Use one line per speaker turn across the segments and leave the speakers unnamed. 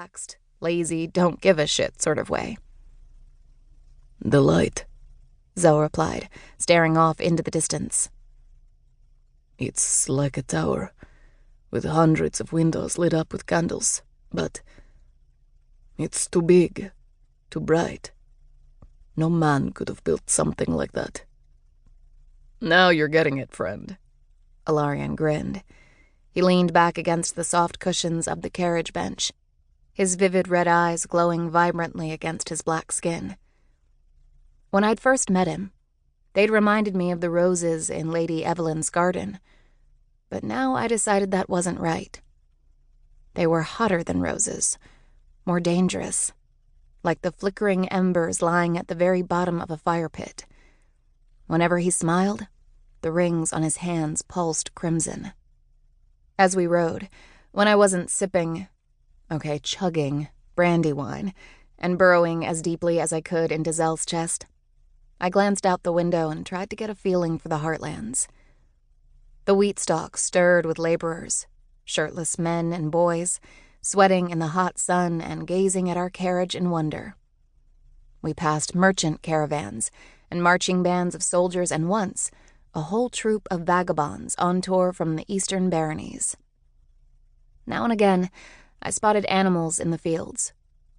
relaxed, lazy, don't-give-a-shit sort of way.
"The light,"
Zell replied, staring off into the distance.
"It's like a tower, with hundreds of windows lit up with candles, but it's too big, too bright. No man could have built something like that."
"Now you're getting it, friend." Ilarion grinned. He leaned back against the soft cushions of the carriage bench, his vivid red eyes glowing vibrantly against his black skin. When I'd first met him, they'd reminded me of the roses in Lady Evelyn's garden, but now I decided that wasn't right. They were hotter than roses, more dangerous, like the flickering embers lying at the very bottom of a fire pit. Whenever he smiled, the rings on his hands pulsed crimson. As we rode, when I wasn't chugging brandy wine and burrowing as deeply as I could into Zell's chest, I glanced out the window and tried to get a feeling for the heartlands. The wheat stalks stirred with laborers, shirtless men and boys, sweating in the hot sun and gazing at our carriage in wonder. We passed merchant caravans and marching bands of soldiers, and once, a whole troop of vagabonds on tour from the eastern baronies. Now and again, I spotted animals in the fields,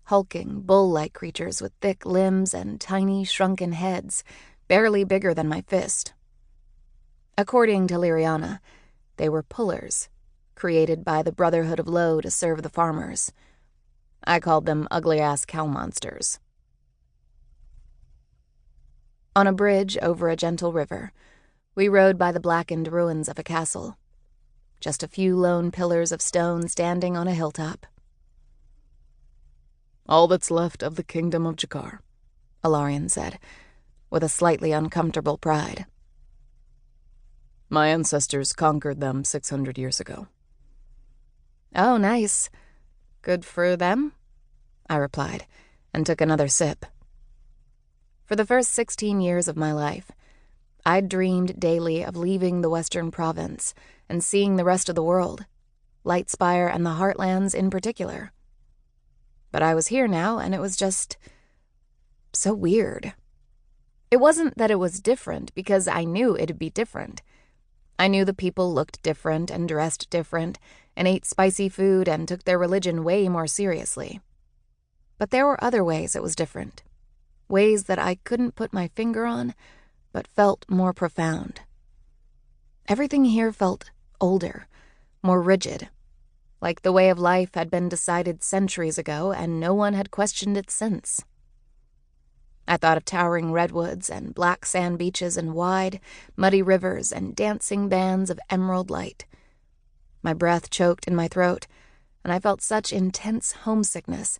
hulking, bull-like creatures with thick limbs and tiny, shrunken heads, barely bigger than my fist. According to Lyriana, they were pullers, created by the Brotherhood of Low to serve the farmers. I called them ugly-ass cow monsters. On a bridge over a gentle river, we rode by the blackened ruins of a castle, just a few lone pillars of stone standing on a hilltop.
"All that's left of the kingdom of Jakar,"
Ilarion said, with a slightly uncomfortable pride.
"My ancestors conquered them 600 years ago."
"Oh, nice. Good for them," I replied, and took another sip. For the first 16 years of my life, I'd dreamed daily of leaving the Western Province and seeing the rest of the world, Lightspire and the Heartlands in particular. But I was here now, and it was just so weird. It wasn't that it was different, because I knew it'd be different. I knew the people looked different and dressed different and ate spicy food and took their religion way more seriously. But there were other ways it was different. Ways that I couldn't put my finger on, but felt more profound. Everything here felt older, more rigid, like the way of life had been decided centuries ago and no one had questioned it since. I thought of towering redwoods and black sand beaches and wide, muddy rivers and dancing bands of emerald light. My breath choked in my throat, and I felt such intense homesickness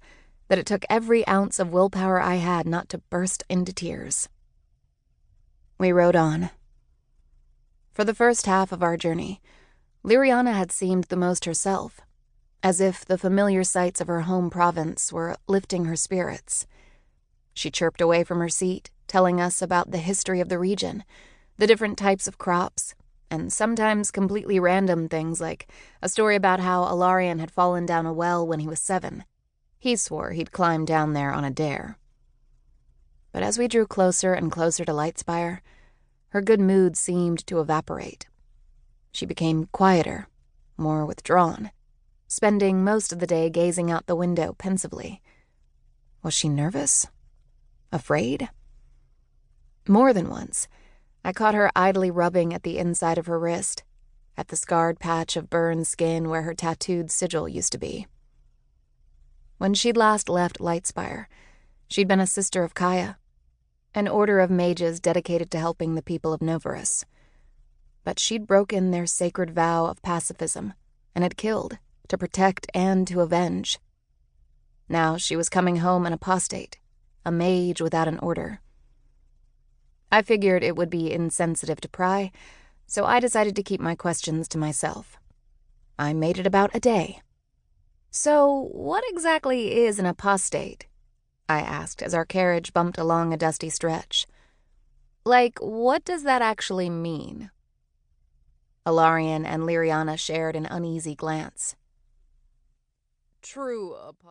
that it took every ounce of willpower I had not to burst into tears. We rode on. For the first half of our journey, Lyriana had seemed the most herself, as if the familiar sights of her home province were lifting her spirits. She chirped away from her seat, telling us about the history of the region, the different types of crops, and sometimes completely random things like a story about how Ilarion had fallen down a well when he was 7. He swore he'd climbed down there on a dare. But as we drew closer and closer to Lightspire, her good mood seemed to evaporate. She became quieter, more withdrawn, spending most of the day gazing out the window pensively. Was she nervous? Afraid? More than once, I caught her idly rubbing at the inside of her wrist, at the scarred patch of burned skin where her tattooed sigil used to be. When she'd last left Lightspire, she'd been a sister of Kaya, an order of mages dedicated to helping the people of Volaris. But she'd broken their sacred vow of pacifism and had killed to protect and to avenge. Now she was coming home an apostate, a mage without an order. I figured it would be insensitive to pry, so I decided to keep my questions to myself. I made it about a day. "So, what exactly is an apostate?" I asked as our carriage bumped along a dusty stretch. "Like, what does that actually mean?" Ilarion and Lyriana shared an uneasy glance.
"True apostate."